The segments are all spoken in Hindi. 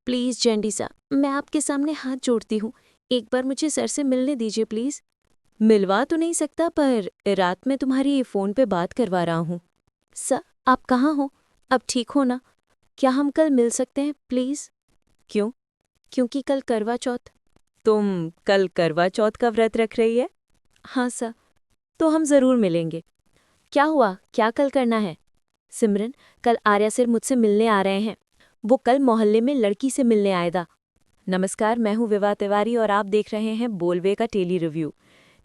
प्लीज़ जेंडी सा, मैं आपके सामने हाथ जोड़ती हूँ। एक बार मुझे सर से मिलने दीजिए प्लीज़। मिलवा तो नहीं सकता, पर रात में तुम्हारी फ़ोन पे बात करवा रहा हूँ। सर, आप कहाँ हो? अब ठीक हो ना? क्या हम कल मिल सकते हैं प्लीज़? क्यों? क्योंकि कल करवा चौथ। तुम कल करवा चौथ का व्रत रख रही है? हाँ सर। तो हम ज़रूर मिलेंगे। क्या हुआ? क्या कल करना है? सिमरन, कल आर्या सर मुझसे मिलने आ रहे हैं। वो कल मोहल्ले में लड़की से मिलने आएगा। नमस्कार, मैं हूँ विवाह तिवारी और आप देख रहे हैं बोलवे का tele review.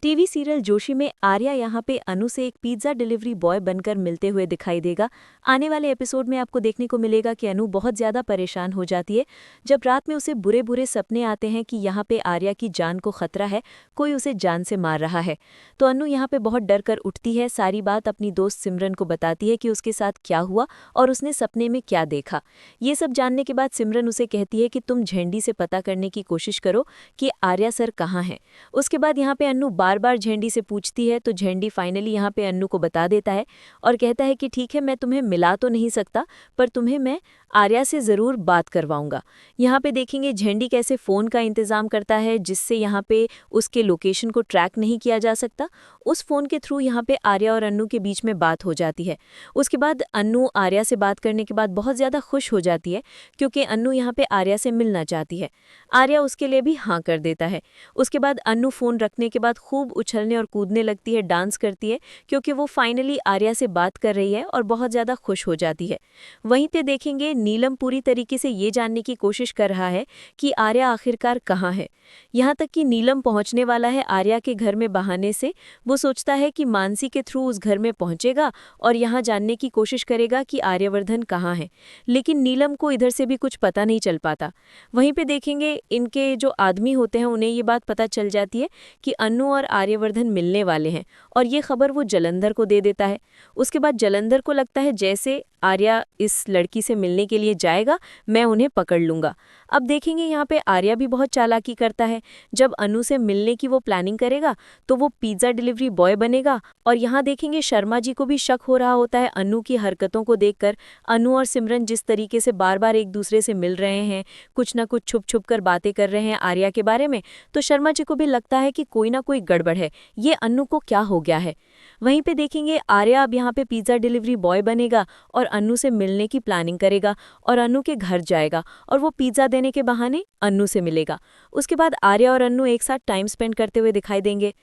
TV serial Joshi में आर्या यहाँ पे अनु से एक पिज्ज़ा डिलीवरी बॉय बनकर मिलते हुए दिखाई देगा। आने वाले एपिसोड में आपको देखने को मिलेगा कि अनु बहुत ज़्यादा परेशान हो जाती है जब रात में उसे बुरे बुरे सपने आते हैं कि यहाँ पे आर्या की जान को खतरा है, कोई उसे जान से मार रहा है। तो अनु यहाँ पे बहुत डर कर उठती है, सारी बात अपनी दोस्त सिमरन को बताती है कि उसके साथ क्या हुआ और उसने सपने में क्या देखा। ये सब जानने के बाद सिमरन उसे कहती है कि तुम झेंडी से पता करने की कोशिश करो कि आर्या सर कहाँ हैं। उसके बाद यहाँ पे अन्नू बार बार झेंडी से पूछती है, तो झेंडी फाइनली यहाँ पे अन्नू को बता देता है और कहता है कि ठीक है, मैं तुम्हें मिला तो नहीं सकता, पर तुम्हें मैं आर्या से ज़रूर बात करवाऊंगा। यहाँ पे देखेंगे झेंडी कैसे फ़ोन का इंतज़ाम करता है जिससे यहाँ पे उसके लोकेशन को ट्रैक नहीं किया जा सकता। उस फ़ोन के थ्रू यहाँ पे आर्या और अन्नू के बीच में बात हो जाती है। उसके बाद अन्नू आर्या से बात करने के बाद बहुत ज़्यादा खुश हो जाती है क्योंकि अन्नू यहाँ पे आर्या से मिलना चाहती है। आर्या उसके लिए भी हाँ कर देता है। उसके बाद अन्नू फ़ोन रखने के बाद खूब उछलने और कूदने लगती है, डांस करती है क्योंकि वो फाइनली आर्या से बात कर रही है और बहुत ज़्यादा खुश हो जाती है। वहीं पे देखेंगे नीलम पूरी तरीके से ये जानने की कोशिश कर रहा है कि आर्या आखिरकार कहाँ है। यहाँ तक कि नीलम पहुँचने वाला है आर्या के घर में बहाने से। वो सोचता है कि मानसी के थ्रू उस घर में पहुँचेगा और यहाँ जानने की कोशिश करेगा कि आर्यवर्धन कहाँ है, लेकिन नीलम को इधर से भी कुछ पता नहीं चल पाता। वहीं पे देखेंगे इनके जो आदमी होते हैं उन्हें ये बात पता चल जाती है कि अन्नू और आर्यवर्धन मिलने वाले हैं और ये खबर वो जलंधर को दे देता है। उसके बाद जलंधर को लगता है जैसे आर्या इस लड़की से मिलने के लिए जाएगा, मैं उन्हें पकड़ लूंगा। अब देखेंगे यहाँ पे आर्या भी बहुत चालाकी करता है। जब अनु से मिलने की वो प्लानिंग करेगा तो वो पिज्ज़ा डिलीवरी बॉय बनेगा और यहाँ देखेंगे शर्मा जी को भी शक हो रहा होता है अनु की हरकतों को देखकर। अनु और सिमरन जिस तरीके से बार बार एक दूसरे से मिल रहे हैं, कुछ ना कुछ छुप छुप कर बातें कर रहे हैं आर्या के बारे में, तो शर्मा जी को भी लगता है कि कोई ना कोई गड़बड़ है, ये अनु को क्या हो गया है। वहीं पे देखेंगे आर्या अब यहाँ पे पिज्ज़ा डिलीवरी बॉय बनेगा और अनु से मिलने की प्लानिंग करेगा और अनु के घर जाएगा और वो पिज्ज़ा देने के बहाने अनु से मिलेगा। उसके बाद आर्या और अनु एक साथ टाइम स्पेंड करते हुए दिखाई देंगे।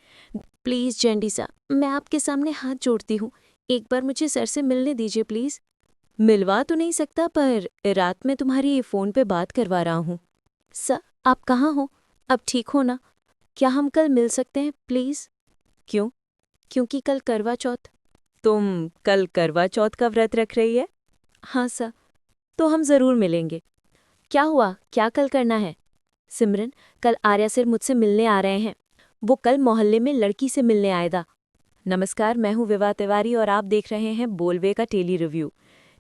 प्लीज़ जेंडी सा, मैं आपके सामने हाथ जोड़ती हूँ। एक बार मुझे सर से मिलने दीजिए प्लीज़। मिलवा तो नहीं सकता, पर रात में तुम्हारी फ़ोन पे बात करवा रहा हूँ। सर, आप कहाँ हो? अब ठीक हो ना? क्या हम कल मिल सकते हैं प्लीज़? क्यों? क्योंकि कल करवा चौथ। तुम कल करवा चौथ का व्रत रख रही है? हाँ सर। तो हम ज़रूर मिलेंगे। क्या हुआ? क्या कल करना है? सिमरन, कल आर्या सर मुझसे मिलने आ रहे हैं। वो कल मोहल्ले में लड़की से मिलने आएगा। नमस्कार, मैं हूँ विवाह तिवारी और आप देख रहे हैं बोलवे का tele review.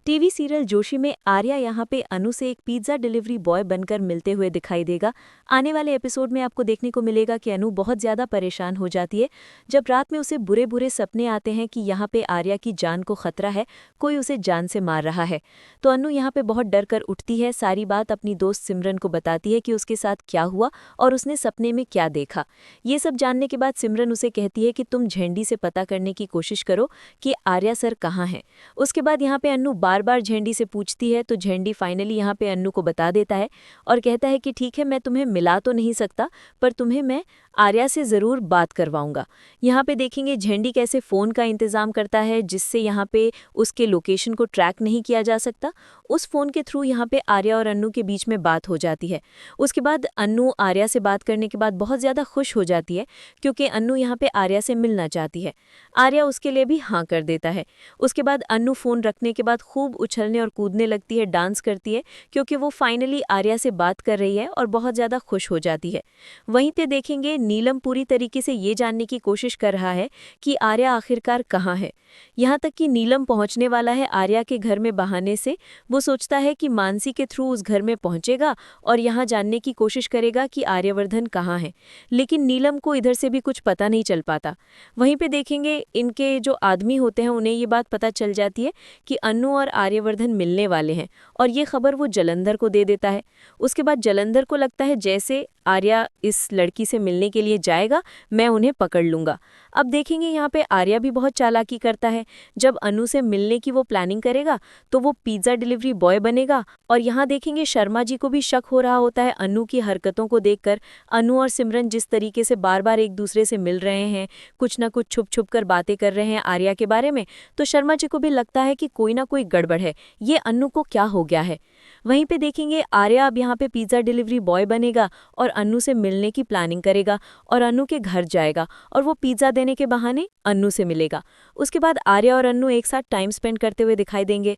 TV serial Joshi में आर्या यहाँ पे अनु से एक पिज्ज़ा डिलीवरी बॉय बनकर मिलते हुए दिखाई देगा। आने वाले एपिसोड में आपको देखने को मिलेगा कि अनु बहुत ज़्यादा परेशान हो जाती है जब रात में उसे बुरे बुरे सपने आते हैं कि यहाँ पे आर्या की जान को खतरा है, कोई उसे जान से मार रहा है। तो अनु यहाँ पे बहुत डर कर उठती है, सारी बात अपनी दोस्त सिमरन को बताती है कि उसके साथ क्या हुआ और उसने सपने में क्या देखा। ये सब जानने के बाद सिमरन उसे कहती है कि तुम झेंडी से पता करने की कोशिश करो कि आर्या सर कहाँ हैं। उसके बाद यहाँ पे अन्नू बार बार झेंडी से पूछती है, तो झेंडी फाइनली यहाँ पे अन्नू को बता देता है और कहता है कि ठीक है, मैं तुम्हें मिला तो नहीं सकता, पर तुम्हें मैं आर्या से ज़रूर बात करवाऊंगा। यहाँ पे देखेंगे झेंडी कैसे फ़ोन का इंतज़ाम करता है जिससे यहाँ पे उसके लोकेशन को ट्रैक नहीं किया जा सकता। उस फ़ोन के थ्रू यहाँ पे आर्या और अन्नू के बीच में बात हो जाती है। उसके बाद अन्नू आर्या से बात करने के बाद बहुत ज़्यादा खुश हो जाती है क्योंकि अन्नू यहाँ पे आर्या से मिलना चाहती है। आर्या उसके लिए भी हाँ कर देता है। उसके बाद अन्नू फ़ोन रखने के बाद खूब उछलने और कूदने लगती है, डांस करती है क्योंकि वो फाइनली आर्या से बात कर रही है और बहुत ज़्यादा खुश हो जाती है। वहीं पे देखेंगे नीलम पूरी तरीके से ये जानने की कोशिश कर रहा है कि आर्या आखिरकार कहाँ है। यहाँ तक कि नीलम पहुँचने वाला है आर्या के घर में बहाने से। वो सोचता है कि मानसी के थ्रू उस घर में पहुँचेगा और यहाँ जानने की कोशिश करेगा कि आर्यवर्धन कहाँ है, लेकिन नीलम को इधर से भी कुछ पता नहीं चल पाता। वहीं पे देखेंगे इनके जो आदमी होते हैं उन्हें ये बात पता चल जाती है कि अन्नू और आर्यवर्धन मिलने वाले हैं और ये खबर वो जलंधर को दे देता है। उसके बाद जलंधर को लगता है जैसे आर्या इस लड़की से मिलने के लिए जाएगा, मैं उन्हें पकड़ लूंगा। अब देखेंगे यहाँ पे आर्या भी बहुत चालाकी करता है। जब अनु से मिलने की वो प्लानिंग करेगा तो वो पिज्ज़ा डिलीवरी बॉय बनेगा और यहाँ देखेंगे शर्मा जी को भी शक हो रहा होता है अनु की हरकतों को देखकर। अनु और सिमरन जिस तरीके से बार बार एक दूसरे से मिल रहे हैं, कुछ ना कुछ छुप छुप कर बातें कर रहे हैं आर्या के बारे में, तो शर्मा जी को भी लगता है कि कोई ना कोई गड़बड़ है, ये अनु को क्या हो गया है। वहीं पे देखेंगे आर्या अब यहाँ पे पिज्ज़ा डिलीवरी बॉय बनेगा और अनु से मिलने की प्लानिंग करेगा और अनु के घर जाएगा और वो पिज्ज़ा देने के बहाने अनु से मिलेगा। उसके बाद आर्या और अनु एक साथ टाइम स्पेंड करते हुए दिखाई देंगे।